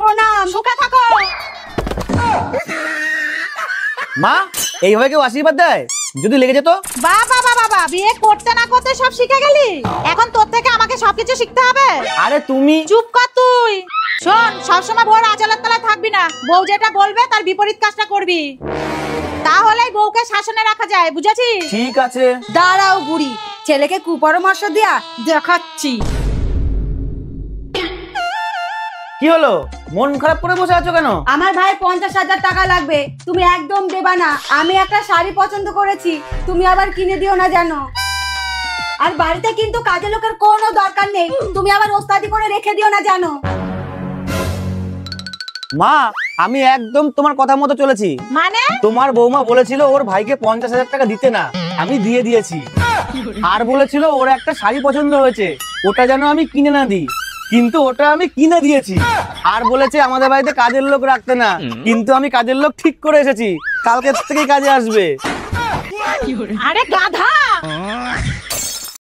প্রণাম। সুখে থাকো। মা এইভাবে কেউ আশীর্বাদ দেয়? যদি লেগে যেত? বাবা বাবা বাবা, বিয়ে করতে না করতে সব শিখে গেলি? এখন তোর থেকে আমাকে সবকিছু শিখতে হবে? আরে তুমি চুপ কর তুই। শোন, সবসময় বউর আঁচলের তলায় থাকবি না। বউ যেটা বলবে তার বিপরীত কাজটা করবি, তাহলেই বউকে শাসনে রাখা যায়, বুঝেছিস? ঠিক আছে। দাঁড়াও বুড়ি, ছেলেকে কুপরামর্শ দিয়া দেখাচ্ছি। কি হলো, মন খারাপ করে বসে আছো কেন? আমার ভাই 50,000 টাকা লাগবে, তুমি একদম দেবা না। আমি একটা শাড়ি পছন্দ করেছি, তুমি আবার কিনে দিও না জানো। আর বাড়িতে কিন্তু কাজের লোকের কোনো দরকার নেই, তুমি আবার ওস্তাদি করে রেখে দিও না জানো। মা আমি একদম তোমার কথা মতো চলেছি। মানে? তোমার বৌমা বলেছিল ওর ভাইকে 50,000 টাকা দিতে না, আমি দিয়ে দিয়েছি। আর বলেছিল ওর একটা শাড়ি পছন্দ হয়েছে, ওটা যেন আমি কিনে না দিই, কিন্তু ওটা আমি কিনে দিয়েছি। আর বলেছে আমাদের বাড়িতে কাজের লোক রাখতে না, কিন্তু আমি কাজের লোক ঠিক করে এসেছি, কালকে থেকেই কাজে আসবে। আরে গাধা!